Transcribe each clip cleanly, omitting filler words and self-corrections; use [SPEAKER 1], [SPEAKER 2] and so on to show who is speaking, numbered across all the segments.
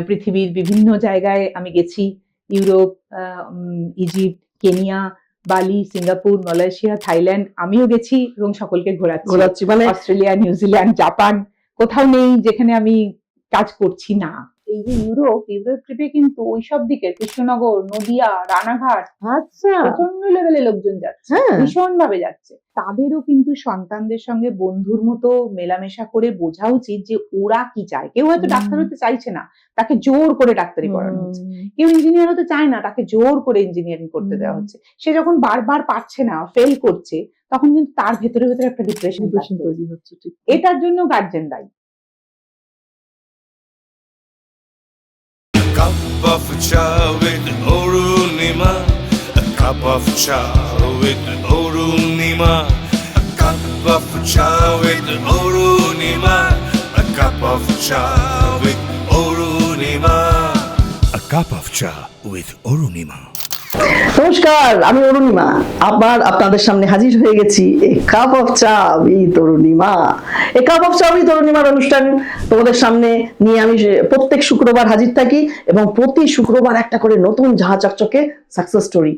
[SPEAKER 1] পৃথিবীর বিভিন্ন জায়গায় আমি গেছি, ইউরোপ, ইজিপ্ট, কেনিয়া, বালি, সিঙ্গাপুর, মালয়েশিয়া, থাইল্যান্ড আমিও গেছি এবং সকলকে ঘোরাচ্ছি,
[SPEAKER 2] মানে
[SPEAKER 1] অস্ট্রেলিয়া, নিউজিল্যান্ড, জাপান, কোথাও নেই যেখানে আমি কাজ করছি না। এই যে ইউরোপ ট্রিপে কিন্তু ওইসব দিকে কৃষ্ণনগর, নদিয়া, রানাঘাট
[SPEAKER 2] আচ্ছা
[SPEAKER 1] প্রচন্ড লেভেলে লোকজন যাচ্ছে, ভীষণ ভাবে যাচ্ছে। তাদেরও কিন্তু সন্তানদের সঙ্গে বন্ধুর মতো মেলামেশা করে বোঝা উচিত যে ওরা কি চায়। কেউ হয়তো ডাক্তার হতে চাইছে না, তাকে জোর করে ডাক্তারি পড়ানো হচ্ছে। কেউ ইঞ্জিনিয়ার হতে চায় না, তাকে জোর করে ইঞ্জিনিয়ারিং করতে দেওয়া হচ্ছে। সে যখন বারবার পারছে না, ফেল করছে, তখন কিন্তু তার ভেতরে ভেতরে একটা ডিপ্রেশন তৈরি হচ্ছে। এটার জন্য গার্জেন দায়ী।
[SPEAKER 3] Cup of chai with Orunima, a cup of chai with Orunima, a cup of chai with Orunima, a cup of chai with Orunima, a cup of chai with Orunima.
[SPEAKER 2] নমস্কার, আমি অরুণিমা আবার আপনাদের সামনে হাজির হয়ে গেছি এ কাপ অফ চা with Arunima. A cup of চা উইথ অরুণিমার অনুষ্ঠান তোমাদের সামনে নিয়ে আমি প্রত্যেক শুক্রবার হাজির থাকি এবং প্রতি শুক্রবার একটা করে নতুন ঝাঁ চকচকে সাকসেস স্টোরি,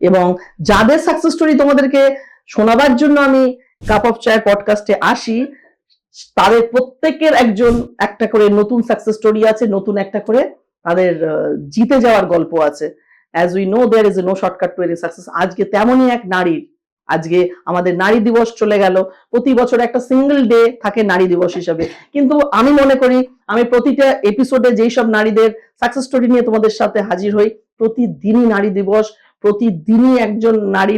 [SPEAKER 2] এবং যাদের সাকসেস স্টোরি তোমাদেরকে শোনাবার জন্য আমি কাপ অফ চায়ের পডকাস্টে আসি, তাদের প্রত্যেকের একজন একটা করে নতুন সাকসেস স্টোরি আছে, নতুন একটা করে তাদের জিতে যাওয়ার গল্প আছে। As we know, there is no shortcut to any success. আজকে তেমনই এক নারীর, আজকে আমাদের নারী দিবস চলে গেল। প্রতি বছর একটা সিঙ্গেল ডে থাকে নারী দিবস হিসেবে, কিন্তু আমি মনে করি আমি প্রতিটা এপিসোডে যেই সব নারীদের সাকসেস স্টোরি নিয়ে তোমাদের সাথে হাজির হই, প্রতিদিনই নারী দিবস, প্রতিদিনই একজন নারী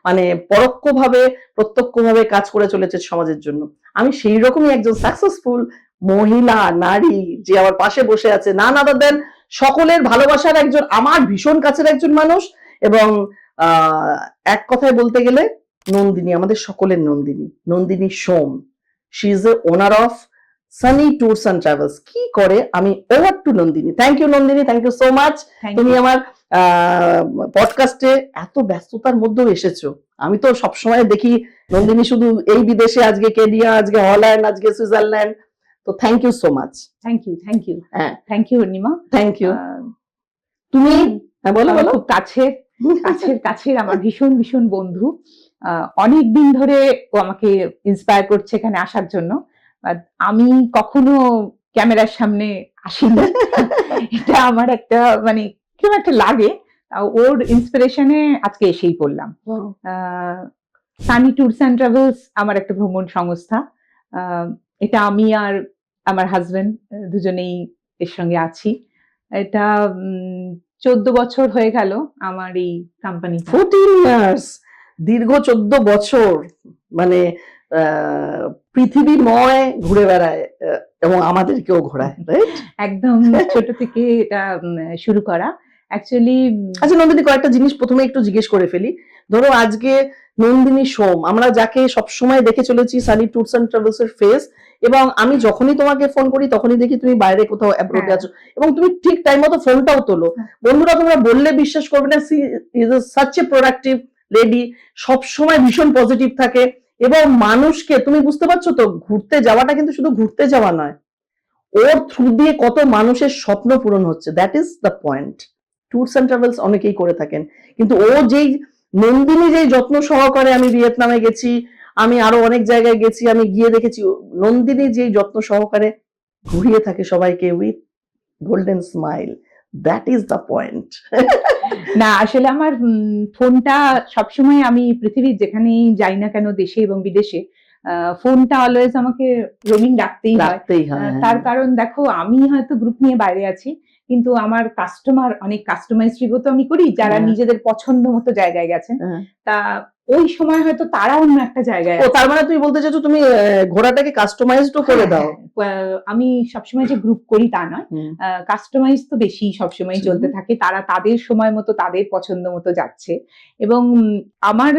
[SPEAKER 2] মানে পরোক্ষভাবে প্রত্যক্ষভাবে কাজ করে চলেছে সমাজের জন্য। আমি সেই রকমই একজন সাকসেসফুল মহিলা নারী যে আমার পাশে বসে আছে, না না দেন সকলের ভালোবাসার একজন, আমার ভীষণ কাছের একজন মানুষ, এবং এক কথায় বলতে গেলে নন্দিনী, আমাদের সকলের Nandini Som. She is a owner of Sunny Tours and Travels. কি করে আমি over to Nandini. Thank you Nandini, thank you so much. তুমি আমার পডকাস্টে এত ব্যস্ততার মধ্যেও এসেছো। আমি তো সবসময় দেখি নন্দিনী শুধু এই বিদেশে, আজকে কেনিয়া, আজকে হল্যান্ড, আজকে সুইজারল্যান্ড। তো thank you so much.
[SPEAKER 1] Thank you thank you Arunima,
[SPEAKER 2] thank you. তুমি বলো
[SPEAKER 1] খুব কাছের আমার ভীষণ ভীষণ বন্ধু। অনেক দিন ধরে ও আমাকে ইন্সপায়ার করছে এখানে আসার জন্য। আমি কখনো ক্যামেরার সামনে আসিনি, এটা আমার একটা মানে কেমন একটা লাগে। ওর ইন্সপিরেশনে আজকে এসেই পড়লাম। সানি ট্যুরস অ্যান্ড ট্রাভেলস আমার একটা ভ্রমণ সংস্থা। এটা আমি আর আমার হাজবেন্ড দুজনেই এর সঙ্গে আছি। এটা 14 বছর হয়ে গেল আমার এই কোম্পানি।
[SPEAKER 2] 14 ইয়ার্স, দীর্ঘ 14 বছর, মানে পৃথিবীময় ঘুরে বেড়ায় এবং আমাদেরকেও ঘোরায়।
[SPEAKER 1] একদম ছোট থেকে এটা শুরু করা অ্যাকচুয়ালি।
[SPEAKER 2] আচ্ছা নন্দিনী, কয়েকটা জিনিস প্রথমে একটু জিজ্ঞেস করে ফেলি। ধরো আজকে নন্দিনী সোম, আমরা যাকে সবসময় দেখে চলেছি সানি ট্যুরস এন্ড ট্রাভেলস এর ফেস, এবং আমি যখনই তোমাকে ফোন করি তখনই দেখি তুমি বাইরে কোথাও অ্যাব্রোডে আছো, এবং তুমি ঠিক টাইম মতো ফোনটাও তোলো। বন্ধুরা তোমরা বললে বিশ্বাস করবে না, she is such a productive lady, সবসময় ভীষণ পজিটিভ থাকে, এবং মানুষকে, তুমি বুঝতে পারছো তো, ঘুরতে যাওয়াটা কিন্তু শুধু ঘুরতে যাওয়া নয়, ওর থ্রু দিয়ে কত মানুষের স্বপ্ন পূরণ হচ্ছে, that is the point. Tours and travels অনেকেই করে থাকেন, কিন্তু ও যেই নন্দিনী যেই যত্ন সহকারে, আমি ভিয়েতনামে গেছি, আমি আরো অনেক জায়গায় গেছি, আমি গিয়ে দেখেছি নন্দিনী যেই যত্ন সহকারে ঘুরিয়ে থাকে সবাইকে with golden smile, that is the point.
[SPEAKER 1] না আসলে আমার ফোনটা সবসময়, আমি পৃথিবীর যেখানেই যাই না কেন, দেশে এবং বিদেশে, ফোনটা অলওয়েজ আমাকে রোমিং রাখতেই হয়। তার কারণ দেখো, আমি হয়তো গ্রুপ নিয়ে বাইরে আছি, কিন্তু আমার কাস্টমার, অনেক কাস্টমাইজ ট্রিপও তো আমি করি, যারা নিজেদের পছন্দ মতো জায়গায় গেছেন, তা ওই সময় হয়তো তারা অন্য একটা জায়গায়।
[SPEAKER 2] ও তার মানে তুমি বলতে চাইছো তুমি ঘোড়াটাকে কাস্টমাইজড করে দাও?
[SPEAKER 1] আমি সবসময় যে গ্রুপ করি তা নয়, কাস্টমাইজ তো বেশি সবসময় চলতে থাকে, তারা তাদের সময় মতো তাদের পছন্দ মতো যাচ্ছে। এবং আমার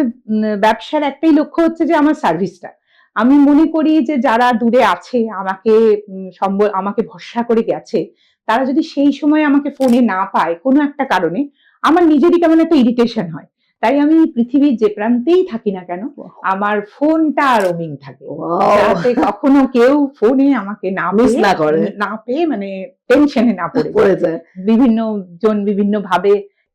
[SPEAKER 1] ব্যবসার একটাই লক্ষ্য হচ্ছে যে আমার সার্ভিসটা, আমি মনে করি যে যারা দূরে আছে, আমাকে ভরসা করে গেছে, তারা যদি সেই সময় আমাকে ফোনে না পায় কোনো একটা কারণে, আমার নিজেরই কেমন একটা ইরিটেশন হয় তাই আমি পৃথিবীর যে প্রান্তেই থাকি না কেন আমার ফোনটা রোমিং থাকে,
[SPEAKER 2] Wow!
[SPEAKER 1] যাতে কখনো কেউ ফোনে আমাকে
[SPEAKER 2] Miss না করে।
[SPEAKER 1] না পেয়ে মানে টেনশনে না পড়ে
[SPEAKER 2] পড়ে যায়।
[SPEAKER 1] বিভিন্ন জন বিভিন্ন ভাবে।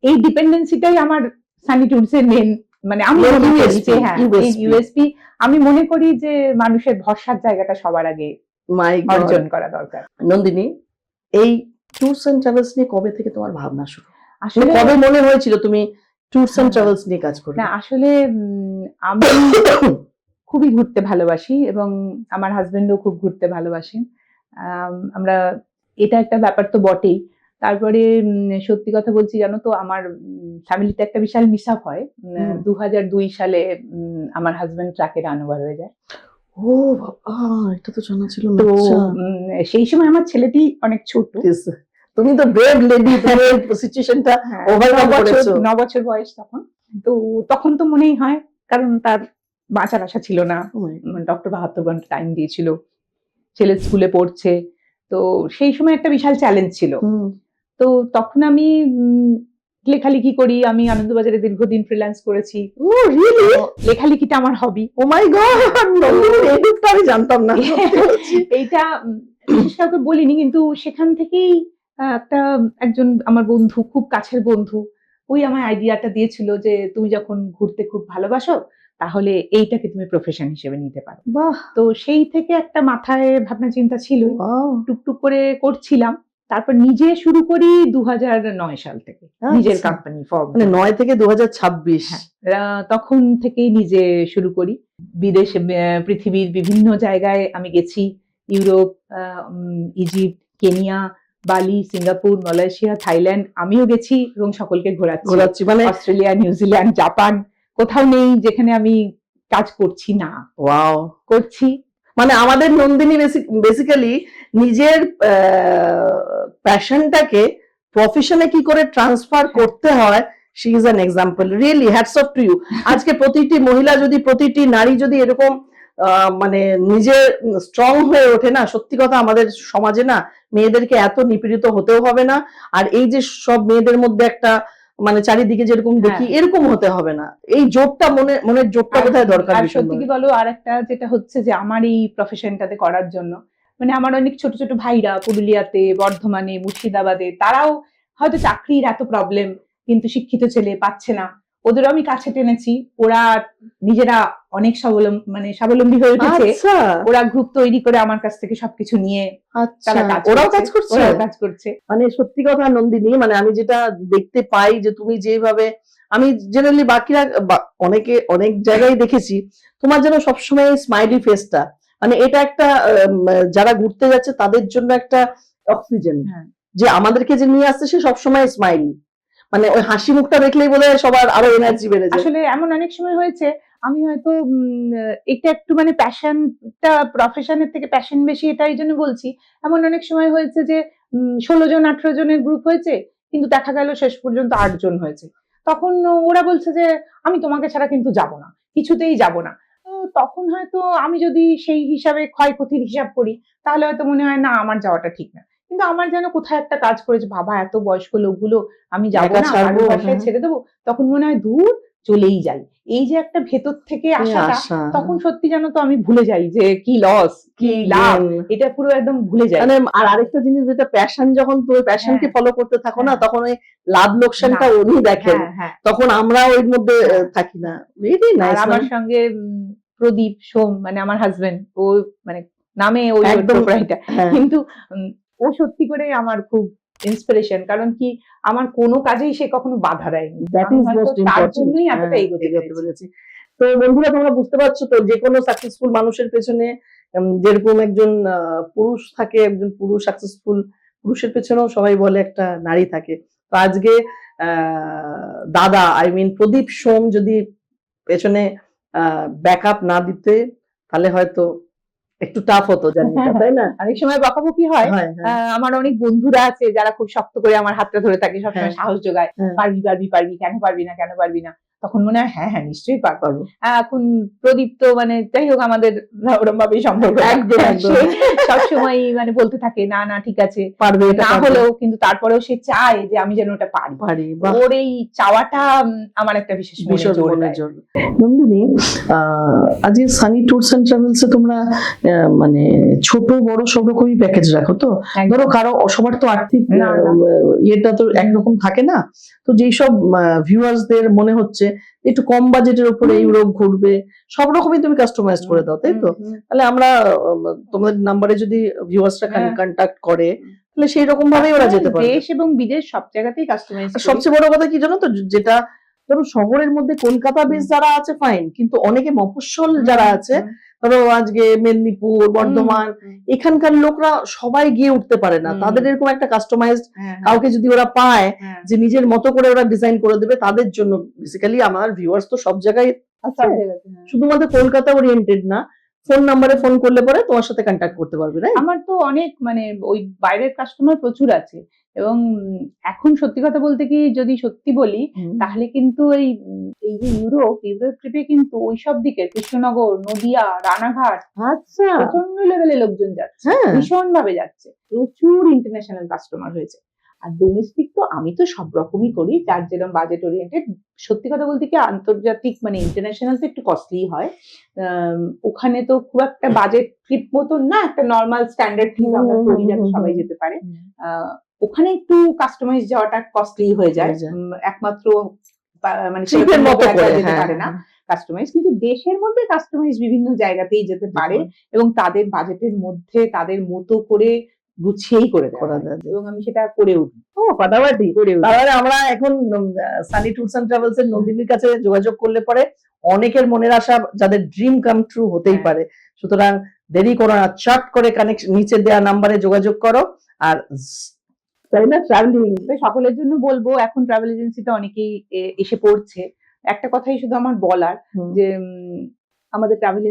[SPEAKER 1] এই ডিপেন্ডেন্সিটাই আমার সানি টুডস এর মেন, মানে আমি
[SPEAKER 2] Main
[SPEAKER 1] মনে করি
[SPEAKER 2] USP,
[SPEAKER 1] যে হ্যাঁ এই
[SPEAKER 2] USP
[SPEAKER 1] ইউএসপি আমি মনে করি যে মানুষের ভরসার জায়গাটা সবার আগে
[SPEAKER 2] মাই গড।
[SPEAKER 1] অর্জন করা দরকার।
[SPEAKER 2] নন্দিনী, এই ট্যুরস এন্ড ট্রাভেলস নিয়ে কবে থেকে তোমার ভাবনা শুরু?
[SPEAKER 1] আসলে
[SPEAKER 2] কবে মনে হয়েছিল তুমি ট্যুরস এন্ড
[SPEAKER 1] হ্যাঁ।
[SPEAKER 2] ট্রাভেলস নিয়ে কাজ করবে?
[SPEAKER 1] না আসলে আমি খুবই ঘুরতে ভালোবাসি এবং আমার হাজবেন্ডও খুব ঘুরতে ভালোবাসেন। আমরা এটা একটা ব্যাপার তো বটেই। তারপরে সত্যি কথা বলছি জানো তো আমার ফ্যামিলিতে একটা বিশাল মিস আপ হয়। 2002 সালে আমার হাজবেন্ড ট্রাকে রান ওভার হয়ে যায়।
[SPEAKER 2] ও বাবা, এটা তো জানা ছিল না।
[SPEAKER 1] তো
[SPEAKER 2] আচ্ছা।
[SPEAKER 1] সেই সময় আমার ছেলেটি অনেক ছোট।
[SPEAKER 2] Yes. তুমি তো ব্রেভ লেডি, তুমি সিচুয়েশনটা ওভারকাম করেছো।
[SPEAKER 1] 9 বছর বয়স তখন। তো তখন তো মনেই হয়, কারণ তার বাঁচার আশা ছিল না।
[SPEAKER 2] Oh my God.
[SPEAKER 1] ডক্টর 72 ঘন্টা টাইম দিয়েছিল। ছেলে স্কুলে পড়ছে। তো সেই সময় একটা বিশাল চ্যালেঞ্জ ছিল।
[SPEAKER 2] হুম।
[SPEAKER 1] তো তখন আমি লেখালেখি করি। আমি আনন্দবাজারে দীর্ঘদিন ফ্রিল্যান্স করেছি।
[SPEAKER 2] Oh really?
[SPEAKER 1] তো লেখালেখিটা আমার হবি।
[SPEAKER 2] Oh my God! নন্দিনী, এই দিকটা আমি জানতাম না। সত্যি বলছি।
[SPEAKER 1] এইটা বিশেষ কাউকে বলিনি, কিন্তু সেখান থেকেই একজন আমার বন্ধু, খুব কাছের বন্ধু, ওই আমার আইডিয়াটা দিয়েছিল যে তুমি যখন ঘুরতে খুব ভালোবাসো তাহলে এইটাকে তুমি প্রফেশন হিসেবে নিতে পারো।
[SPEAKER 2] বাহ!
[SPEAKER 1] তো সেই থেকে একটা মাথায় ভাবনা চিন্তা ছিল,
[SPEAKER 2] Wow!
[SPEAKER 1] টুকটুক করে করছিলাম। তারপর নিজে শুরু করি 2009 সাল থেকে, নিজের
[SPEAKER 2] আচ্ছা।
[SPEAKER 1] Company form.
[SPEAKER 2] মানে 9 থেকে 2026।
[SPEAKER 1] তখন থেকেই নিজে শুরু করি। বিদেশে পৃথিবীর বিভিন্ন জায়গায় আমি গেছি। ইউরোপ, ইজিপ্ট, কেনিয়া, বালি, সিঙ্গাপুর, মালয়েশিয়া, থাইল্যান্ড আমিও গেছি এবং সকলকে
[SPEAKER 2] ঘোরাচ্ছি মানে
[SPEAKER 1] অস্ট্রেলিয়া, নিউজিল্যান্ড, জাপান, কোথাও নেই যেখানে আমি কাজ করছি না,
[SPEAKER 2] ওয়াও।
[SPEAKER 1] করছি।
[SPEAKER 2] মানে আমাদের নন্দিনী বেসিক্যালি নিজের প্যাশনটাকে প্রফেশনে কি করে ট্রান্সফার করতে হয়, she is an example. Really hats off to you. আজকে প্রতিটি মহিলা যদি, প্রতিটি নারী যদি এরকম মানে নিজে স্ট্রং হয়ে ওঠে না, সত্যি কথা আমাদের সমাজে না মেয়েদেরকে এত নিপীড়িত হতেও হবে না। আর এই যে সব মেয়েদের মধ্যে একটা মানে চারিদিকে যেরকম দেখি এরকম হতে হবে না। এই জোরটা মনের জোরটা কোথায় দরকার?
[SPEAKER 1] আর সত্যি কি বলো, আর একটা যেটা হচ্ছে যে আমার এই প্রফেশনটাতে করার জন্য মানে আমার অনেক ছোট ছোট ভাইরা পুরুলিয়াতে, বর্ধমানে, মুর্শিদাবাদে, তারাও হয়তো চাকরির এত প্রবলেম, কিন্তু শিক্ষিত ছেলে পাচ্ছে না, ওদেরও আমি কাছে টেনেছি। ওরা নিজেরা অনেক স্বাবলম্বী হয়ে উঠেছে।
[SPEAKER 2] আচ্ছা
[SPEAKER 1] ওরা গ্রুপ তৈরি করে আমার কাছ থেকে সবকিছু নিয়ে
[SPEAKER 2] আচ্ছা,
[SPEAKER 1] তারা কাজ
[SPEAKER 2] ওরাও কাজ করছে?
[SPEAKER 1] ওরাও কাজ করছে।
[SPEAKER 2] মানে সত্যি কথা নন্দিনী, মানে আমি যেটা দেখতে পাই যে তুমি যেভাবে, আমি জেনারেলি বাকিরা অনেকে অনেক জায়গায় দেখেছি তোমার যেন সবসময় স্মাইলি ফেসটা, মানে এটা একটা যারা ঘুরতে যাচ্ছে তাদের জন্য একটা অক্সিজেন, যে আমাদেরকে যে নিয়ে আসছে সে সবসময় স্মাইলি, মানে ওই হাসি মুখটা দেখলেই বোধহয় সবার আরো এনার্জি বেড়ে যায়।
[SPEAKER 1] আসলে এমন অনেক সময় হয়েছে আমি হয়তো এটা একটু মানে প্যাশনটা প্রফেশনের থেকে প্যাশন বেশি, এটা এই জন্য বলছি। এমন অনেক সময় হয়েছে যে 16 জন 18 জনের গ্রুপ হয়েছে, কিন্তু দেখা গেল শেষ পর্যন্ত 8 জন হয়েছে। তখন ওরা বলছে যে আমি তোমাকে ছাড়া কিন্তু যাব না, কিছুতেই যাব না। তো তখন হয়তো আমি যদি সেই হিসাবে ক্ষয়ক্ষতির হিসাব করি তাহলে হয়তো মনে হয় না আমার যাওয়াটা ঠিক না। কিন্তু আমার যেন কোথায় একটা কাজ করেছে, বাবা এত বয়স্ক লোকগুলো আমি যাবো না, কারোর বাসায় ছেড়ে দেবো, তখন মনে হয় দূর চলেই যাই। এই যে একটা ভেতর থেকে আসাটা, তখন সত্যি জানো তো আমি ভুলে যাই যে কি লস কি লাভ, এটা পুরো একদম ভুলে যাই।
[SPEAKER 2] মানে আর আরেকটা জিনিস যেটা প্যাশন, যখন তুমি প্যাশনকে ফলো করতে থাকো না, তখন ওই লাভ লোকসানটা উনি দেখেন, তখন আমরা ওই মধ্যে থাকি না। Very nice.
[SPEAKER 1] আমার সঙ্গে প্রদীপ সোম, মানে আমার হাজবেন্ড, ও মানে নামে ওই প্রোপ্রাইটার, কিন্তু ও সত্যি করে আমার খুব ইন্সপিরেশন। কারণ কি আমার কোনো কাজেই সে কখনো বাধা দেয়নি,
[SPEAKER 2] দ্যাট ইজ মোস্ট
[SPEAKER 1] তার জন্যই এতটা এগোতে
[SPEAKER 2] পেরেছি। তো বন্ধুরা তোমরা বুঝতে পারছো তো, যে কোনো সাকসেসফুল মানুষের পেছনে যেরকম একজন পুরুষ থাকে, একজন পুরুষ সাকসেসফুল পুরুষের পেছনেও সবাই বলে একটা নারী থাকে। তো আজকে দাদা, আই মিন প্রদীপ সোম যদি পেছনে ব্যাকআপ না দিতে, তাহলে হয়তো একটু টাফ হতো, জার্নিটা, তাই না?
[SPEAKER 1] অনেক সময় বকাবকি হয়। আমার অনেক বন্ধুরা আছে যারা খুব শক্ত করে আমার হাতটা ধরে থাকে, সবসময় সাহস যোগায়, পারবি পারবি পারবি, কেন পারবি না, কেন পারবি না। তখন মনে হয় হ্যাঁ হ্যাঁ নিশ্চয়ই পারবো।
[SPEAKER 2] পারবো।
[SPEAKER 1] এখন প্রদীপ তো মানে যাই হোক আমাদের ওরম ভাবেই সম্পর্ক,
[SPEAKER 2] একদম, একদম।
[SPEAKER 1] সে সবসময় মানে বলতে থাকে না না ঠিক আছে,
[SPEAKER 2] পারবে, এটা
[SPEAKER 1] না
[SPEAKER 2] পারবে।
[SPEAKER 1] হলেও কিন্তু তারপরেও সে চায় যে আমি যেন ওটা পারি।
[SPEAKER 2] পারি, বাহ।
[SPEAKER 1] ওর এই চাওয়াটা আমার একটা বিশেষ মনে
[SPEAKER 2] ভীষণ
[SPEAKER 1] জোর
[SPEAKER 2] মনে
[SPEAKER 1] দেয়।
[SPEAKER 2] জোর। নন্দিনী, আজকে সানি ট্যুরস এন্ড ট্রাভেলস এ তোমরা মানে ছোট বড় সব রকমই প্যাকেজ রাখো তো?
[SPEAKER 1] একদম।
[SPEAKER 2] ধরো কারো সবার তো আর্থিক
[SPEAKER 1] না, না।
[SPEAKER 2] ইয়েটা তো একরকম থাকে না, তো যেই সব ভিউয়ার্সদের মনে হচ্ছে একটু কম বাজেটের উপরে ইউরোপ ঘুরবে, সব রকমই তুমি কাস্টমাইজ করে দাও, তাই তো? তাহলে আমরা তোমাদের নাম্বারে যদি ভিউয়ার্সরা
[SPEAKER 1] হ্যাঁ।
[SPEAKER 2] কন্টাক্ট করে, তাহলে সেই রকম ভাবেই ওরা যেতে পারবে।
[SPEAKER 1] দেশ এবং বিদেশ সব জায়গাতেই কাস্টমাইজ
[SPEAKER 2] আর সবচেয়ে বড় কথা কি জানো তো, যেটা ধরো শহরের মধ্যে কলকাতা বেস যারা আছে ফাইন, কিন্তু অনেকে মফস্বল যারা আছে, ধরো আজকে মেদিনীপুর, বর্ধমান, এখানকার লোকরা সবাই গিয়ে উঠতে পারে না, তাদের এরকম একটা কাস্টমাইজড কাউকে যদি ওরা পায় যে নিজের মতো করে ওরা ডিজাইন করে দেবে, তাদের জন্য বেসিক্যালি আমার ভিউয়ার্স তো সব জায়গায় আছে, শুধুমাত্র কলকাতা ওরিয়েন্টেড না, ফোন নাম্বারে ফোন করলে পরে তোমার সাথে কন্ট্যাক্ট করতে পারবে, রাইট?
[SPEAKER 1] আমার তো অনেক মানে ওই বাইরের কাস্টমার প্রচুর আছে, এবং এখন সত্যি কথা বলতে কি যদি সত্যি বলি তাহলে কিন্তু এই যে ইউরোপ ট্রিপে কিন্তু ওইসব দিকে কৃষ্ণনগর, নদিয়া, রানাঘাট
[SPEAKER 2] আচ্ছা,
[SPEAKER 1] প্রচন্ড লেভেলে লোকজন যাচ্ছে,
[SPEAKER 2] হ্যাঁ।
[SPEAKER 1] ভীষণ ভাবে যাচ্ছে, প্রচুর ইন্টারন্যাশনাল কাস্টমার হয়েছে। আর ডোমেস্টিক তো আমি তো সব রকমই করি, যার যেরকম বাজেট ওরিয়েন্টেড। সত্যি কথা বলতে কি আন্তর্জাতিক মানে ইন্টারন্যাশনাল তো একটু কস্টলি হয়, ওখানে তো খুব একটা বাজেট ট্রিপ মতন না, একটা নর্মাল স্ট্যান্ডার্ড ট্রিপ আমরা করি যাতে সবাই যেতে পারে। ওখানে একটু কাস্টমাইজ যাওয়াটা কস্টলি হয়ে যায়, একমাত্র মানে
[SPEAKER 2] ট্রিপের মতো করে
[SPEAKER 1] যেতে পারে না কাস্টমাইজ, কিন্তু দেশের মধ্যে কাস্টমাইজ বিভিন্ন জায়গাতেই যেতে পারে, এবং তাদের বাজেটের মধ্যে তাদের মতো করে গুছিয়েই করে দেওয়া যায়, এবং আমি সেটা করেও দিই।
[SPEAKER 2] ও ফাটাফাটি। তাহলে আমরা এখন সানি ট্যুরস এন্ড ট্রাভেলস এর নন্দিনীর কাছে যোগাযোগ করলে পরে অনেকের মনের আশা যাদের ড্রিম কাম ট্রু হতেই পারে, সুতরাং দেরি করো না, চট করে কানেকশন নিচে দেওয়া নাম্বারে যোগাযোগ করো। আর তাই না, ট্রাভেলিং
[SPEAKER 1] সকলের জন্য বলবো, এখন ট্রাভেল এজেন্সিতে অনেকেই এসে পড়ছে। একটা কথাই শুধু আমার বলার, যে আমাদের ট্রাভেল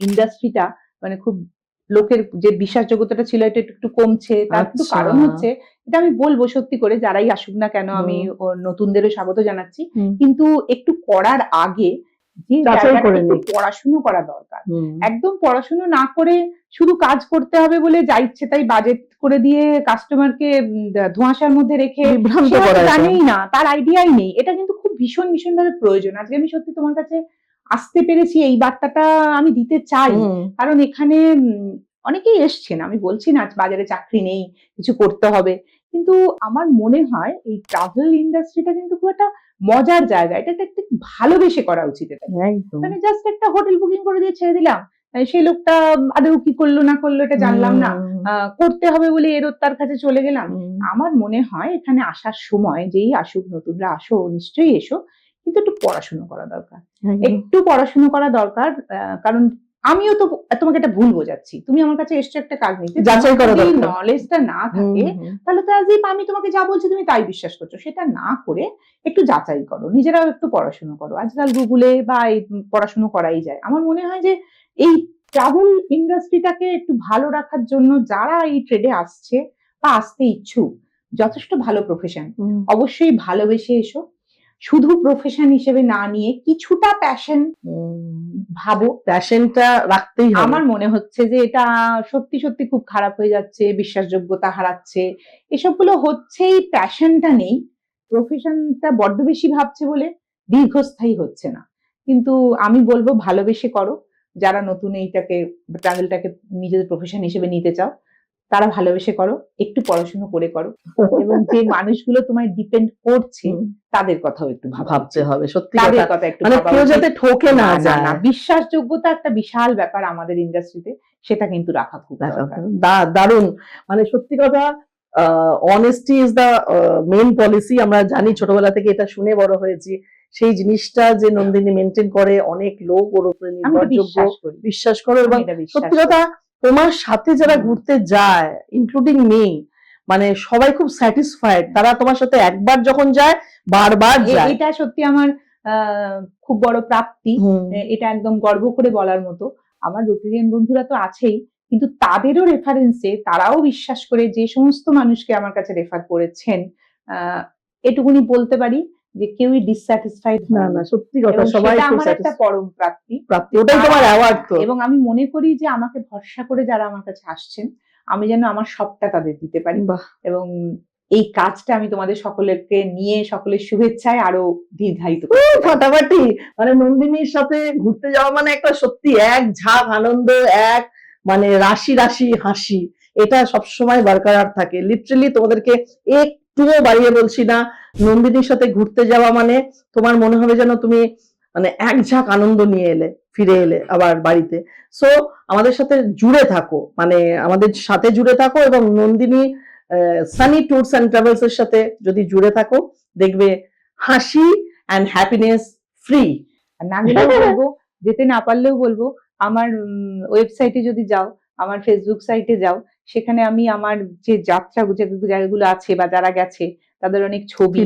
[SPEAKER 1] ইন্ডাস্ট্রিটা মানে খুব লোকের যে বিশ্বাসযোগ্যতাটা ছিল এটা একটু কমছে, তার কিন্তু কারণ হচ্ছে, এটা আমি বলবো সত্যি করে যারাই আসুক না কেন, আমি নতুনদেরও স্বাগত জানাচ্ছি, কিন্তু একটু করার আগে যে একটু পড়াশুনো করা দরকার। একদম পড়াশুনো না করে শুধু কাজ করতে হবে বলে যা ইচ্ছে তাই বাজেট করে দিয়ে কাস্টমারকে ধোঁয়াশার মধ্যে রেখে জানেই না, তার আইডিয়াই নেই, এটা কিন্তু খুব ভীষণ ভীষণ ভাবে প্রয়োজন। আজকে আমি সত্যি তোমার কাছে আসতে পেরেছি, এই বার্তাটা আমি দিতে চাই, কারণ এখানে অনেকেই এসছেন, আমি বলছি না বাজারে চাকরি নেই, কিছু করতে হবে, কিন্তু আমার মনে হয় এই ট্রাভেল ইন্ডাস্ট্রিটা কিন্তু খুব একটা মজার জায়গা, এটা একটা ভালোবেসে করা উচিত। এটা মানে জাস্ট একটা হোটেল বুকিং করে দিয়ে ছেড়ে দিলাম, সেই লোকটা আদৌ কি করলো না করলো এটা জানলাম না, করতে হবে বলে তার কাছে চলে গেলাম। আমার মনে হয় এখানে আসার সময়, যেই আসুক নতুনরা, আসো নিশ্চয়ই এসো, কিন্তু একটু পড়াশুনো করা দরকার, একটু পড়াশুনো করা দরকার, কারণ আমিও তো তোমাকে একটা ভুল বোঝাচ্ছি, তুমি আমার কাছে এসছো একটা কাজ নিতে,
[SPEAKER 2] যাচাই করা দরকার,
[SPEAKER 1] নলেজটা না থাকে তাহলে তো আজ আমি তোমাকে যা বলছি তুমি তাই বিশ্বাস করছো, সেটা না করে একটু যাচাই করো, নিজেরাও একটু পড়াশুনো করো। আজকাল গুগলে বা এই পড়াশুনো করাই যায়। আমার মনে হয় যে এই ট্রাভেল ইন্ডাস্ট্রিটাকে একটু ভালো রাখার জন্য যারা এই ট্রেডে আসছে বা আসতে ইচ্ছুক, যথেষ্ট ভালো প্রফেশন, অবশ্যই ভালোবেসে এসো, শুধু প্রফেশন হিসেবে না নিয়ে কিছুটা প্যাশন ভাবো,
[SPEAKER 2] প্যাশনটা রাখতেই হবে।
[SPEAKER 1] আমার মনে হচ্ছে যে এটা সত্যি সত্যি খুব খারাপ হয়ে যাচ্ছে, বিশ্বাসযোগ্যতা হারাচ্ছে, এসবগুলো হচ্ছেই, প্যাশনটা নেই, প্রফেশনটা বড্ড বেশি ভাবছে বলে দীর্ঘস্থায়ী হচ্ছে না। কিন্তু আমি বলবো ভালোবেসে করো, যারা নতুন এইটাকে ট্রাভেলটাকে নিজেদের প্রফেশন হিসেবে নিতে চাও তারা ভালোবেসে করো, একটু পড়াশোনা করে করো, এবং যে মানুষগুলো তোমায় ডিপেন্ড করছে তাদের কথাও একটু ভাবতে হবে, সত্যি কথা একটু
[SPEAKER 2] মানে কেউ যাতে ঠকে না যায়।
[SPEAKER 1] বিশ্বাসযোগ্যতা একটা বিশাল ব্যাপার আমাদের ইন্ডাস্ট্রিতে, সেটা কিন্তু রাখা খুব দরকার।
[SPEAKER 2] দারুণ, মানে সত্যি কথা, honesty is the main policy. আমরা জানি, ছোটবেলা থেকে এটা শুনে বড় হয়েছি, সেই জিনিসটা যে নন্দিনী মেনটেন করে, অনেক লোক ওর উপরে নির্ভরযোগ্য, বিশ্বাস করো। এবং সত্যি কথা, তোমার সাথে যারা ঘুরতে যায়, ইনক্লুডিং মি, মানে সবাই খুব স্যাটিসফাইড, তারা তোমার সাথে একবার যখন যায় বারবার যায়।
[SPEAKER 1] এটা সত্যি আমার খুব বড় প্রাপ্তি, এটা একদম গর্ব করে বলার মতো। আমার রোটেরিয়ান বন্ধুরা তো আছেই, কিন্তু তাদেরও রেফারেন্সে তারাও বিশ্বাস করে যে সমস্ত মানুষকে আমার কাছে রেফার করেছেন, এটুকুনি বলতে পারি যে কেউই ডিসস্যাটিসফাইড
[SPEAKER 2] না না, সত্যি কথা,
[SPEAKER 1] এবং
[SPEAKER 2] সবাই
[SPEAKER 1] সেটা
[SPEAKER 2] খুব
[SPEAKER 1] আমার একটা পরম প্রাপ্তি।
[SPEAKER 2] প্রাপ্তি, ওটাই তোমার অ্যাওয়ার্ড তো।
[SPEAKER 1] এবং আমি মনে করি যে আমাকে ভরসা করে যারা আমার কাছে আসছেন, আমি যেন আমার সবটা তাদের দিতে পারি।
[SPEAKER 2] বাহ,
[SPEAKER 1] এবং এই কাজটা আমি তোমাদের সকলকে নিয়ে সকলের শুভেচ্ছায় আরো দীর্ঘায়িত করতে পারি।
[SPEAKER 2] ফাটাফাটি। মানে নন্দিনীর সাথে ঘুরতে যাওয়া মানে একটা সত্যি এক ঝাঁক আনন্দ, এক মানে রাশি রাশি হাসি, এটা সবসময় বরকরার থাকে। লিটারালি তোমাদেরকে একটুও বাড়িয়ে বলছি না, নন্দিনীর সাথে ঘুরতে যাওয়া মানে তোমার মনে হবে যেন তুমি মানে এক ঝাঁক আনন্দ নিয়ে ফিরে এলে আবার বাড়িতে। সো আমাদের সাথে জুড়ে থাকো, মানে আমাদের সাথে জুড়ে থাকো, এবং Nandini Sunny tours and travels এর সাথে যদি জুড়ে থাকো, দেখবে হাসি অ্যান্ড হ্যাপিনেস ফ্রি।
[SPEAKER 1] আর না গেলেও বলবো, যেতে না পারলেও বলবো, আমার ওয়েবসাইটে যদি যাও, আমার ফেসবুক সাইটে যাও, সেখানে আমি আমার যে যাত্রা যে জায়গাগুলো আছে বা যারা গেছে তাদের অনেক ছবি,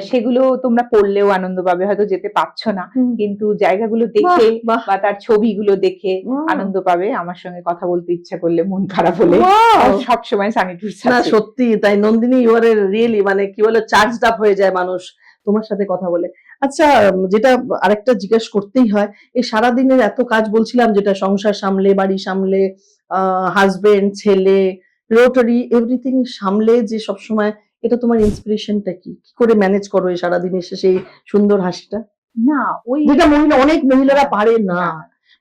[SPEAKER 1] সেগুলো তোমরা পড়লেও আনন্দ পাবে। হয়তো যেতে পারছো না, কিন্তু জায়গাগুলো দেখে
[SPEAKER 2] বাহ,
[SPEAKER 1] বা তার ছবিগুলো দেখে আনন্দ পাবে। আমার সঙ্গে কথা বলতে ইচ্ছা করলে, মন খারাপ হলে, সব সময় সানি ট্যুরস
[SPEAKER 2] না
[SPEAKER 1] আছে।
[SPEAKER 2] সত্যি তাই নন্দিনী, ইউ আর রিয়েলি মানে কি বলে চার্জড আপ হয়ে যায় মানুষ তোমার সাথে কথা বলে। আচ্ছা, যেটা আরেকটা জিজ্ঞেস করতেই হয়, এই সারাদিনের এত কাজ বলছিলাম, যেটা সংসার সামলে, বাড়ি সামলে, হাজবেন্ড, ছেলে, রোটারি, এভরিথিং সামলে যে সবসময়, এটা তোমার ইন্সপিরেশনটা কি? কি করে ম্যানেজ করো এই সারাদিনের শেষে এই সুন্দর হাসিটা,
[SPEAKER 1] না ওই
[SPEAKER 2] যেটা অনেক মহিলারা পারে না,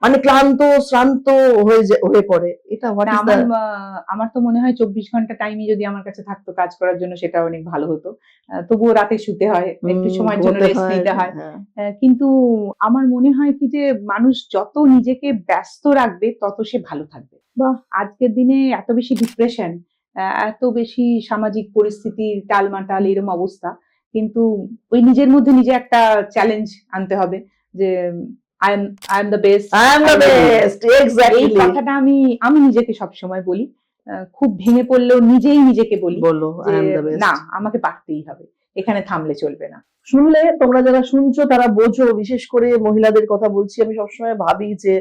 [SPEAKER 2] মানে ক্লান্ত শ্রান্ত হয়ে পড়ে, এটা
[SPEAKER 1] না, আমার তো মনে হয় 24 ঘন্টা টাইমই যদি আমার কাছে থাকতো কাজ করার জন্য, সেটা অনেক ভালো হতো। তবুও রাতে শুতে হয়, একটু সময়ের জন্য রেস্ট নিতে হয়। কিন্তু আমার মনে হয় কি যে মানুষ যত নিজেকে ব্যস্ত রাখবে তত সে ভালো থাকবে। আজকের দিনে এত বেশি ডিপ্রেশন, এত বেশি সামাজিক পরিস্থিতির টালমাটাল এরকম অবস্থা, কিন্তু ওই নিজের মধ্যে নিজে একটা চ্যালেঞ্জ আনতে হবে যে I am the best.
[SPEAKER 2] Exactly,
[SPEAKER 1] এই কথাটা আমি নিজেকে সবসময় বলি। খুব ভেঙে পড়লেও নিজেই নিজেকে বলি
[SPEAKER 2] বলো
[SPEAKER 1] যে
[SPEAKER 2] I am the best.
[SPEAKER 1] না, আমাকে পারতেই হবে, এখানে থামলে চলবে না।
[SPEAKER 2] শুনলে, তোমরা যারা শুনছো তারা বোঝো, বিশেষ করে মহিলাদের কথা বলছি। আমি সবসময় ভাবি যে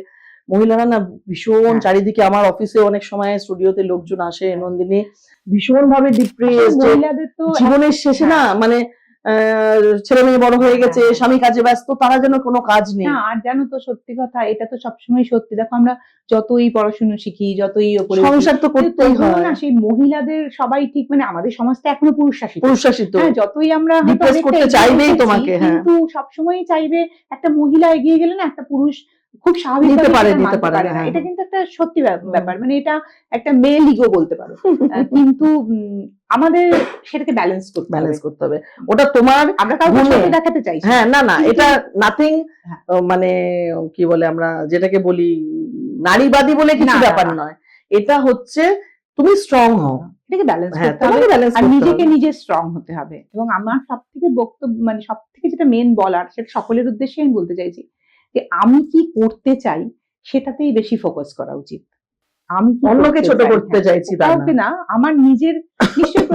[SPEAKER 2] মহিলারা না ভীষণ, চারিদিকে আমার অফিসে অনেক সময় স্টুডিওতে লোকজন আসে, নন্দিনী ভীষণ ভাবে ডিপ্রেস,
[SPEAKER 1] মহিলাদের তো
[SPEAKER 2] জীবনের শেষে না মানে ছেলে মেয়ে বড় হয়ে গেছে, স্বামী কাজে ব্যস্ত, তারা যেন কোনো কাজ নেই।
[SPEAKER 1] না, আর জানো তো সত্যি কথা, এটা তো সবসময় সত্যি। দেখো, আমরা যতই পড়াশোনা শিখি, যতই ওপরে
[SPEAKER 2] সংসার তো করতেই হয়
[SPEAKER 1] না, সেই মহিলাদের সবাই ঠিক, মানে আমাদের সমাজটা এখনো পুরুষ শাসিত। যতই আমরা
[SPEAKER 2] ডিপ্রেস করতে চাইবেই তোমাকে,
[SPEAKER 1] কিন্তু সবসময় চাইবে একটা মহিলা এগিয়ে গেলে না একটা পুরুষ খুব স্বাভাবিক
[SPEAKER 2] নিতে পারে
[SPEAKER 1] না। এটা কিন্তু একটা সত্যি ব্যাপার, মানে এটা একটা মেল ইগো বলতে পারো। কিন্তু আমাদের সেটাকে ব্যালেন্স করতে হবে।
[SPEAKER 2] ওটা তোমার,
[SPEAKER 1] আমরা কাউকে ছোট দেখাতে চাইছি।
[SPEAKER 2] হ্যাঁ, না না, এটা নাথিং, মানে কি বলে আমরা যেটাকে বলি নারীবাদী বলে কিছু ব্যাপার নয়। এটা হচ্ছে তুমি স্ট্রং হও,
[SPEAKER 1] এটাকে ব্যালেন্স করতে
[SPEAKER 2] হবে,
[SPEAKER 1] আর নিজেকে নিজে স্ট্রং হতে হবে। এবং আমার সবথেকে বক্তব্য, মানে সবথেকে যেটা মেন বলার, সেটা সকলের উদ্দেশ্যে আমি বলতে চাইছি যে আমি কি করতে চাই সেটাতেই বেশি ফোকাস করা উচিত। আমি
[SPEAKER 2] অন্যকে ছোট করতে চাইছি
[SPEAKER 1] কাউকে না, আমার নিজের নিশ্চয়ই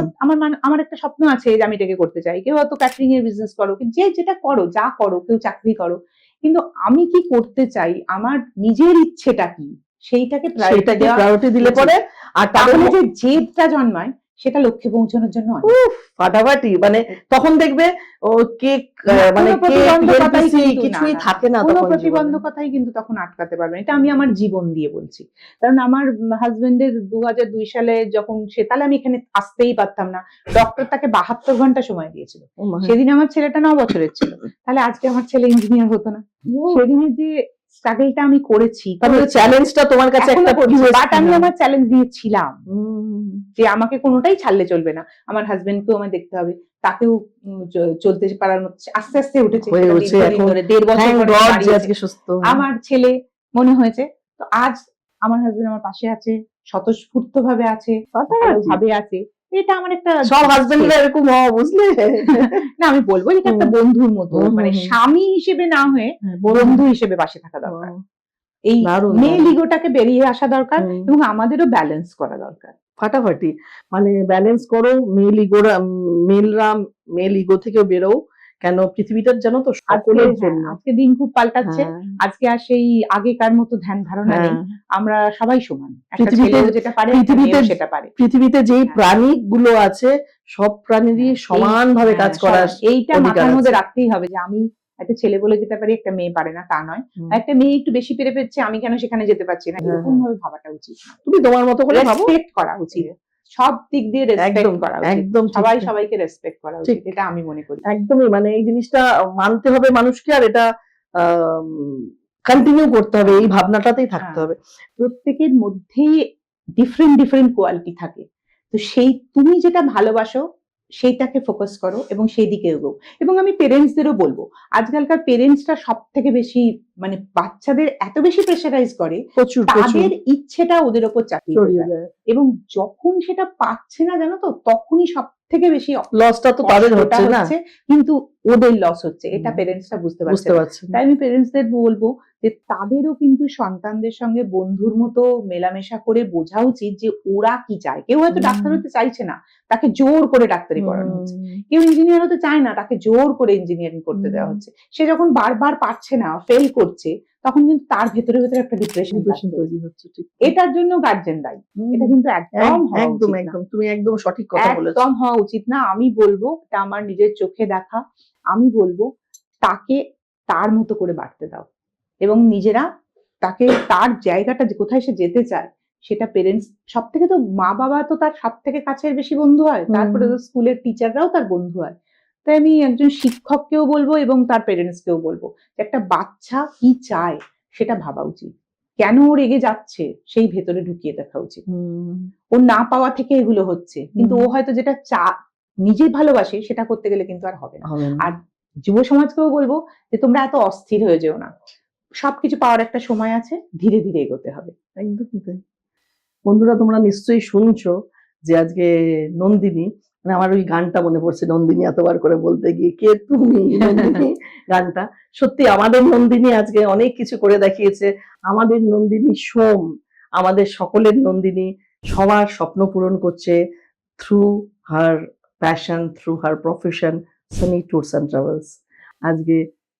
[SPEAKER 1] আমার একটা স্বপ্ন আছে যে আমি এটাকে করতে চাই। কেউ হয়তো ক্যাটারিং এর বিজনেস করো, যে যেটা করো, যা করো, কেউ চাকরি করো, কিন্তু আমি কি করতে চাই, আমার নিজের ইচ্ছেটা কি, সেইটাকে
[SPEAKER 2] প্রায়োরিটি দিলে পরে, আর
[SPEAKER 1] তাহলে যে জেদটা জন্মায় সেটা লক্ষ্যে পৌঁছানোর জন্য
[SPEAKER 2] ফাটাফাটি। মানে তখন দেখবে ও কেক, মানে কিছুই থাকে না,
[SPEAKER 1] কোনো প্রতিবন্ধকতাই কিন্তু তখন আটকাতে পারবে না। এটা আমি আমার জীবন দিয়ে বলছি। কারণ আমার হাজবেন্ডের 2002 সালে যখন তাহলে আমি এখানে আসতেই পারতাম না। ডক্টর তাকে 72 ঘন্টা সময় দিয়েছিল। সেদিন আমার ছেলেটা 9 বছরের ছিল, তাহলে আজকে আমার ছেলে ইঞ্জিনিয়ার হতো না। সেদিনে যে স্ট্রাগলটা আমি করেছি,
[SPEAKER 2] তাহলে চ্যালেঞ্জটা তোমার কাছে একটা,
[SPEAKER 1] বাট আমি আমার চ্যালেঞ্জ দিয়েছিলাম যে আমাকে কোনোটাই ছাড়লে চলবে না। আমার হাজবেন্ডকেও আমায় দেখতে হবে, তাকেও চলতে পারার মতো আস্তে আস্তে উঠেছে, 1.5 বছর পরে আমার ছেলে মনে হয়েছে। তো আজ আমার হাজবেন্ড আমার পাশে আছে, স্বতঃস্ফূর্ত ভাবে আছে, আছে। এটা আমার একটা,
[SPEAKER 2] সব হাজবেন্ডরা এরকম হওয়া, বুঝলে
[SPEAKER 1] না, আমি বলবো এটা একটা বন্ধুর মতো, মানে স্বামী হিসেবে না হয়ে বন্ধু হিসেবে পাশে থাকা দরকার। এই মেল ইগোটাকে বেরিয়ে আসা দরকার, এবং আমাদেরও ব্যালেন্স করা দরকার।
[SPEAKER 2] ফাটাফাটি, মানে ব্যালেন্স করো, মেল ইগো থেকেও বেরো। কেন পৃথিবীটার জানো তো সকলের জন্য।
[SPEAKER 1] আজকে দিন খুব পাল্টাচ্ছে, আজকে আর সেই আগেকার মতো ধ্যান ধারণা নেই। আমরা সবাই সমান, যেটা পারে সেটা পারে।
[SPEAKER 2] পৃথিবীতে যেই প্রাণী গুলো আছে সব প্রাণীরই সমানভাবে কাজ
[SPEAKER 1] হ্যাঁ,
[SPEAKER 2] করার
[SPEAKER 1] এইটা
[SPEAKER 2] অধিকার
[SPEAKER 1] মাথার মধ্যে
[SPEAKER 2] আছে।
[SPEAKER 1] রাখতেই হবে যে আমি একটা ছেলে বলে যেতে পারি, একটা মেয়ে পারে না তা নয়।
[SPEAKER 2] হুম।
[SPEAKER 1] একটা মেয়ে একটু বেশি পেরে ফেলছে, আমি কেন সেখানে যেতে পারছি না,
[SPEAKER 2] হ্যাঁ,
[SPEAKER 1] এরকম ভাবে ভাবাটা উচিত না।
[SPEAKER 2] তুমি তোমার মতো করে ভাবো।
[SPEAKER 1] রেসপেক্ট করা উচিত, সব দিক দিয়ে রেসপেক্ট
[SPEAKER 2] একদম,
[SPEAKER 1] করা উচিত,
[SPEAKER 2] একদম ঠিক।
[SPEAKER 1] সবাই সবাইকে রেসপেক্ট করা
[SPEAKER 2] ঠিক।
[SPEAKER 1] উচিত, এটা আমি মনে করি।
[SPEAKER 2] একদমই, মানে এই জিনিসটা মানতে হবে মানুষকে, আর এটা কন্টিনিউ করতে হবে, এই ভাবনাটাতেই থাকতে
[SPEAKER 1] হ্যাঁ।
[SPEAKER 2] হবে।
[SPEAKER 1] প্রত্যেকের মধ্যেই ডিফারেন্ট ডিফারেন্ট কোয়ালিটি থাকে, তো সেই তুমি যেটা ভালোবাসো সেইটাকে ফোকাস করো এবং সেই দিকে এগোও। এবং আমি পেরেন্টসদেরও বলবো, আজকালকার পেরেন্টসরা সব থেকে বেশি মানে বাচ্চাদের এত বেশি প্রেশারাইজ করে,
[SPEAKER 2] প্রচুর
[SPEAKER 1] তাদের ইচ্ছেটা ওদের ওপর চাপিয়ে
[SPEAKER 2] জড়িয়ে
[SPEAKER 1] দেয়
[SPEAKER 2] যায়।
[SPEAKER 1] এবং যখন সেটা পাচ্ছে না জানো তো, তখনই সব থেকে বেশি
[SPEAKER 2] লসটা তো তাদের
[SPEAKER 1] কষ্টটা
[SPEAKER 2] হচ্ছে না,
[SPEAKER 1] হচ্ছে, কিন্তু ওদের লস হচ্ছে, এটা
[SPEAKER 2] হুম।
[SPEAKER 1] পেরেন্টসরা বুঝতে পারছে
[SPEAKER 2] বুঝতে
[SPEAKER 1] না।
[SPEAKER 2] পারছি না।
[SPEAKER 1] তাই আমি পেরেন্টসদের বলবো যে তাদেরও কিন্তু সন্তানদের সঙ্গে বন্ধুর মতো মেলামেশা করে বোঝা উচিত যে ওরা কি চায়। কেউ হয়তো
[SPEAKER 2] হুম।
[SPEAKER 1] ডাক্তার হতে চাইছে না, তাকে জোর করে ডাক্তারি পড়ানো হচ্ছে।
[SPEAKER 2] হুম।
[SPEAKER 1] কেউ ইঞ্জিনিয়ার হতে চায় না, তাকে জোর করে ইঞ্জিনিয়ারিং করতে দেওয়া হচ্ছে। সে যখন বারবার পারছে না, ফেল করছে, তখন কিন্তু তার ভেতরে ভেতরে একটা ডিপ্রেশন
[SPEAKER 2] ডিপ্রেশন তৈরি হচ্ছে, ঠিক।
[SPEAKER 1] এটার জন্য গার্জেন দায়ী।
[SPEAKER 2] হুম।
[SPEAKER 1] এটা কিন্তু একদম হওয়া
[SPEAKER 2] একদম
[SPEAKER 1] উচিত না।
[SPEAKER 2] একদম, তুমি একদম সঠিক কথা বলেছো।
[SPEAKER 1] একদম হওয়া উচিত না। আমি বলবো, এটা আমার নিজের চোখে দেখা, আমি বলবো তাকে তার মতো করে বাড়তে দাও এবং নিজেরা তাকে তার জায়গাটা যে কোথায় সে যেতে চায় সেটা পেরেন্টস, সব থেকে তো মা বাবা তো তার সব থেকে কাছের বেশি বন্ধু হয়, তারপরে তো স্কুলের টিচাররাও তার বন্ধু হয়। তাই আমি একজন শিক্ষককেও বলবো এবং তার পেরেন্টসকেও বলবো যে একটা বাচ্চা কি চায় সেটা ভাবা উচিত, কেন ও রেগে যাচ্ছে সেই ভেতরে ঢুকিয়ে দেখা উচিত।
[SPEAKER 2] হুম।
[SPEAKER 1] ও না পাওয়া থেকে এগুলো হচ্ছে, কিন্তু ও হয়তো যেটা নিজে ভালোবাসে সেটা করতে গেলে কিন্তু আর হবে না।
[SPEAKER 2] হবে না।
[SPEAKER 1] আর যুব সমাজকেও বলবো যে তোমরা এত অস্থির হয়ে যেও না, সবকিছু পাওয়ার একটা সময় আছে, ধীরে ধীরে এগোতে হবে।
[SPEAKER 2] একদমই তাই। বন্ধুরা, তোমরা নিশ্চয়ই শুনছো যে আজকে নন্দিনী, মানে আমার ওই গানটা মনে পড়ছে, নন্দিনী এতবার করে বলতে গিয়ে, কে তুমি নন্দিনী গানটা। সত্যি আমাদের নন্দিনী আজকে অনেক কিছু করে দেখিয়েছে। আমাদের নন্দিনী সোম, আমাদের সকলের নন্দিনী সবার স্বপ্ন পূরণ করছে through her passion, through her profession, Sunny tours and travels. আজকে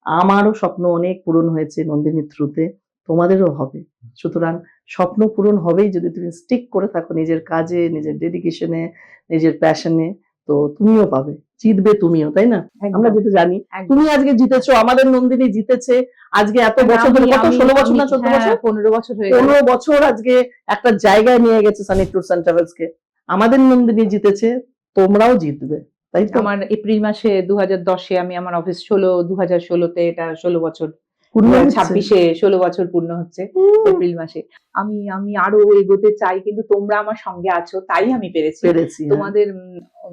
[SPEAKER 2] আমারও স্বপ্ন অনেক পূরণ হয়েছে নন্দিনীর থ্রুতে, তোমাদেরও হবে। সুতরাং স্বপ্ন পূরণ হবেই যদি তুমি স্টিক করে থাকো নিজের কাজে, নিজের ডেডিকেশনে, নিজের প্যাশনে, তো তুমিও পাবে, জিতবে তুমিও, তাই না? আমরা যেটা জানি তুমি আজকে জিতেছো, আমাদের নন্দিনী জিতেছে। আজকে এত বছর ধরে, কত 16 বছর না 14 বছর,
[SPEAKER 1] 15 বছর হয়ে গেল।
[SPEAKER 2] 15 বছর আজকে একটা জায়গায় নিয়ে গেছে সানি ট্যুরস অ্যান্ড ট্রাভেলস কে। আমাদের নন্দিনী জিতেছে, তোমরাও জিতবে, তাই তো?
[SPEAKER 1] আমার এপ্রিল মাসে 2010-এ আমি আমার অফিস 2016-তে এটা 16 বছর,
[SPEAKER 2] পূর্ণ হচ্ছে।
[SPEAKER 1] 26-এ 16 বছর পূর্ণ হচ্ছে এপ্রিল মাসে। আমি আরো এগোতে চাই, কিন্তু তোমরা আমার সঙ্গে আছো তাই আমি পেরেছি।
[SPEAKER 2] পেরেছি, হ্যাঁ।
[SPEAKER 1] তোমাদের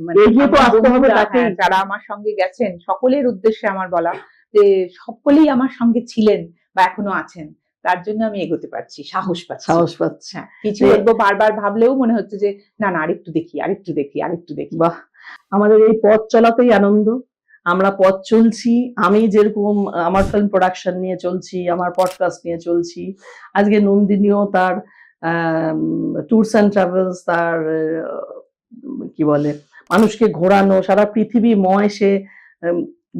[SPEAKER 1] মানে
[SPEAKER 2] এগিয়ে তো
[SPEAKER 1] আমার
[SPEAKER 2] আসতে হবে
[SPEAKER 1] বন্ধুরা,
[SPEAKER 2] তাকেই।
[SPEAKER 1] হ্যাঁ, যারা আমার সঙ্গে গেছেন সকলের উদ্দেশ্যে আমার বলা যে সকলেই আমার সঙ্গে ছিলেন বা এখনো আছেন, তার জন্য আমি এগোতে পারছি, সাহস পাচ্ছি।
[SPEAKER 2] সাহস পাচ্ছে।
[SPEAKER 1] হ্যাঁ, কিছু এগোবো, বারবার ভাবলেও মনে হচ্ছে যে না না আরেকটু দেখি, আরেকটু দেখি, আরেকটু দেখি।
[SPEAKER 2] বাহ, আমাদের এই পথ চলাতেই আনন্দ। আমরা পথ চলছি, আমি যেরকম আমার ফিল্ম প্রোডাকশন নিয়ে চলছি, আমার পডকাস্ট নিয়ে চলছি, আজকে নন্দিনীও তার ট্যুরস অ্যান্ড ট্রাভেলস, তার কি বলে, মানুষকে ঘোরানো, সারা পৃথিবীময় সে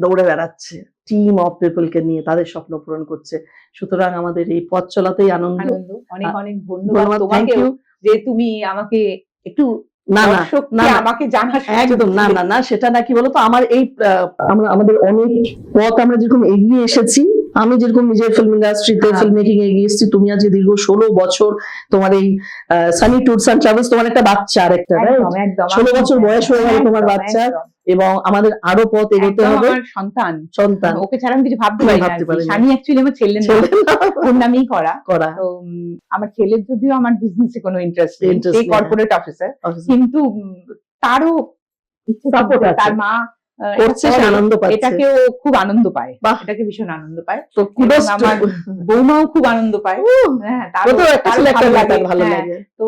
[SPEAKER 2] দৌড়ে বেড়াচ্ছে টিম অফ পিপলকে নিয়ে, তাদের স্বপ্ন পূরণ করছে। সুতরাং আমাদের এই পথ চলাতেই আনন্দ।
[SPEAKER 1] অনেক অনেক ধন্যবাদ
[SPEAKER 2] ধন্যবাদ, থ্যাংক
[SPEAKER 1] তোমাকেও
[SPEAKER 2] ইউ।
[SPEAKER 1] যে তুমি আমাকে একটু
[SPEAKER 2] না না
[SPEAKER 1] দর্শককে
[SPEAKER 2] না,
[SPEAKER 1] আমাকে জানার সুযোগ
[SPEAKER 2] একদম না
[SPEAKER 1] দিলে।
[SPEAKER 2] না না, সেটা না, কি বলতো, আমার এই আমাদের অনেক পথ আমরা যেরকম এগিয়ে এসেছি, আমি যেরকম নিজের ফিল্ম ইন্ডাস্ট্রিতে ফিল্ম মেকিং এগিয়ে এসেছি, তুমি আজ দীর্ঘ 16 বছর তোমার এই সানি ট্যুরস অ্যান্ড ট্রাভেলস, তোমার একটা বাচ্চা, আর একটা
[SPEAKER 1] একদম, একদম।
[SPEAKER 2] 16 বছর বয়স হয়ে গেল তোমার
[SPEAKER 1] একদম,
[SPEAKER 2] বাচ্চা,
[SPEAKER 1] একদম।
[SPEAKER 2] এবং আমাদের আরো পথ এগোতে
[SPEAKER 1] একদম
[SPEAKER 2] হবে।
[SPEAKER 1] আমার সন্তান, ওকে ছাড়া আমি কিছু ভাবতে
[SPEAKER 2] আমি
[SPEAKER 1] পারি না
[SPEAKER 2] ভাবতে
[SPEAKER 1] আর কি।
[SPEAKER 2] পারি না।
[SPEAKER 1] সানি অ্যাকচুয়ালি আমার ছেলের নাম, ওর নামেই করা। তো আমার ছেলের যদিও আমার বিজনেসে কোনো ইন্টারেস্ট নেই,
[SPEAKER 2] Interest
[SPEAKER 1] সে
[SPEAKER 2] নেই,
[SPEAKER 1] কর্পোরেট অফিসার,
[SPEAKER 2] Officer.
[SPEAKER 1] কিন্তু তারও ইচ্ছে
[SPEAKER 2] Support
[SPEAKER 1] ছিল,
[SPEAKER 2] আছে।
[SPEAKER 1] তার মা
[SPEAKER 2] করছে, সে আনন্দ পাচ্ছে।
[SPEAKER 1] এটাকে ও খুব আনন্দ পায়,
[SPEAKER 2] বাহ।
[SPEAKER 1] এটাকে ভীষণ আনন্দ পায়।
[SPEAKER 2] তো
[SPEAKER 1] এবং
[SPEAKER 2] kudos to-
[SPEAKER 1] আমার বৌমাও খুব আনন্দ পায়। হ্যাঁ,
[SPEAKER 2] ও তো একটা ছেলে, একটা মেয়ে, তার ভালো
[SPEAKER 1] হ্যাঁ,
[SPEAKER 2] লাগে।
[SPEAKER 1] তো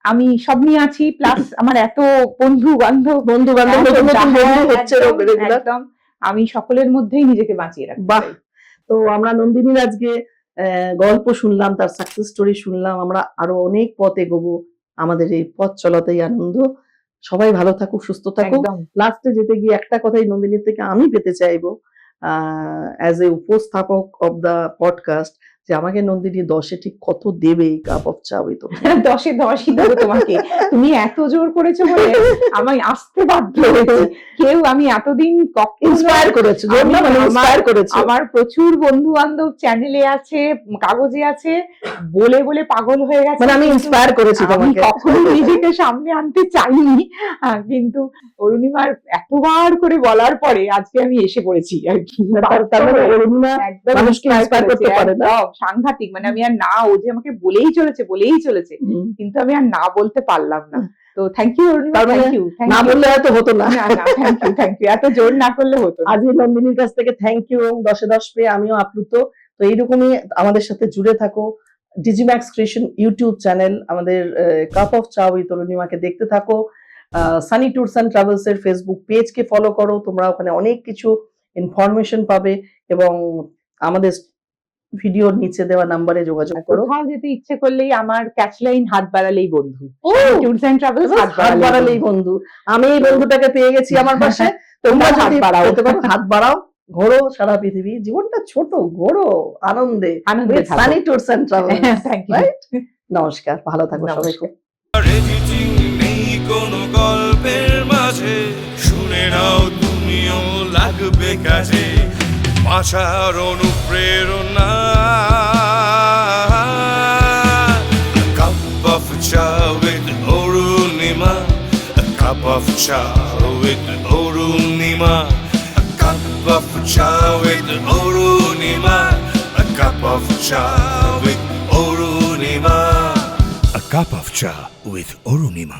[SPEAKER 1] আমি সব নিয়ে আছি, প্লাস আমার এত বন্ধু বান্ধব,
[SPEAKER 2] নতুন নতুন বন্ধু হচ্ছে রেগুলার।
[SPEAKER 1] একদম আমি সকলের মধ্যেই নিজেকে বাঁচিয়ে রাখতে
[SPEAKER 2] বাহ।
[SPEAKER 1] চাই।
[SPEAKER 2] তো আমরা নন্দিনীর আজকে গল্প শুনলাম, তার সাকসেস স্টোরি শুনলাম, আমরা আরো অনেক পথ এগোবো। আমাদের এই পথ চলাতেই আনন্দ। সবাই ভালো থাকুক, সুস্থ থাকুক।
[SPEAKER 1] একদম।
[SPEAKER 2] লাস্টে যেতে গিয়ে একটা কথাই নন্দিনীর থেকে আমি পেতে চাইবো, অ্যাজ এ উপস্থাপক অব দ্য পডকাস্ট, যে আমাকে নন্দিনী 10-এ ঠিক কত দেবে এই কাপ অফ চা উইথ
[SPEAKER 1] 10-এ 10ই দেবো তোমাকে। তুমি এত জোর করেছো বলে আমি আসতে বাধ্য হয়েছি। কেউ আমি এতদিন
[SPEAKER 2] ইন্সপায়ার করেছে, জোর না মানে ইন্সপায়ার করেছে।
[SPEAKER 1] আমার প্রচুর বন্ধু বান্ধব চ্যানেলে আছে, কাগজে আছে, বলে বলে পাগল হয়ে গেছে।
[SPEAKER 2] মানে আমি ইন্সপায়ার করেছি
[SPEAKER 1] আমি
[SPEAKER 2] তোমাকে।
[SPEAKER 1] কখনো নিজেকে সামনে আনতে চাইনি, কিন্তু অরুণিমার এতবার করে বলার পরে আজকে আমি এসে পড়েছি আর কি।
[SPEAKER 2] তার মানে অরুণিমা
[SPEAKER 1] একদম
[SPEAKER 2] মানুষকে inspire করতে পারে না?
[SPEAKER 1] একদম সাংঘাতিক। মানে আমি আর না, ও যে আমাকে বলেই চলেছে, কিন্তু আমি আর না বলতে পারলাম না। তো থ্যাংক ইউ অরুণিমা,
[SPEAKER 2] তার মানে
[SPEAKER 1] থ্যাংক ইউ।
[SPEAKER 2] না বললে হয়তো হতো না।
[SPEAKER 1] থ্যাংক ইউ, এত জোর না করলে হতো না।
[SPEAKER 2] আজকে নন্দিনীর কাছ থেকে থ্যাংক ইউ, 10-এ 10 পেয়ে আমিও আপ্লুত। তো এইরকমই আমাদের সাথে জুড়ে থাকো। ডিজিম্যাক্স ক্রিয়েশন ইউটিউব চ্যানেল, আমাদের কাপ অফ চা উইথ অরুণিমাকে দেখতে থাকো। সানি ট্যুরস অ্যান্ড ট্রাভেলস এর ফেসবুক পেজকে ফলো করো, তোমরা ওখানে অনেক কিছু ইনফরমেশন পাবে এবং আমাদের ভিডিওর নিচে দেওয়া নাম্বারে যোগাযোগ করো।
[SPEAKER 1] কোথাও যেতে ইচ্ছে করলেই আমার ক্যাচ লাইন হাত বাড়ালেই বন্ধু,
[SPEAKER 2] ও,
[SPEAKER 1] ট্যুরস এন্ড ট্রাভেলস
[SPEAKER 2] হাত বাড়ালেই বন্ধু। আমি এই বন্ধুটাকে পেয়ে গেছি আমার পাশে। তোমরা
[SPEAKER 1] হাত
[SPEAKER 2] যদি
[SPEAKER 1] বাড়াও।
[SPEAKER 2] পেতে পারো, হাত বাড়াও, ঘোরো সারা পৃথিবী। জীবনটা ছোট, ঘোরো আনন্দে।
[SPEAKER 1] থাকো।
[SPEAKER 2] Sunny tours and travels.
[SPEAKER 1] Thank you.
[SPEAKER 2] Right, নমস্কার, ভালো থাকো সবাই।
[SPEAKER 1] নমস্কার।
[SPEAKER 3] এডিটিং নেই কোনো গল্পের মাঝে, শুনে নাও তুমিও লাগবে কাজে ভাষার অনুপ্রেরণা। কাপ অফ চা উইথ অরুণিমা, কাপ অফ চা উইথ অরুণিমা, কাপ অফ চা উইথ অরুণিমা, কাপ অফ চা with Arunima, a cup of cha with Orunima.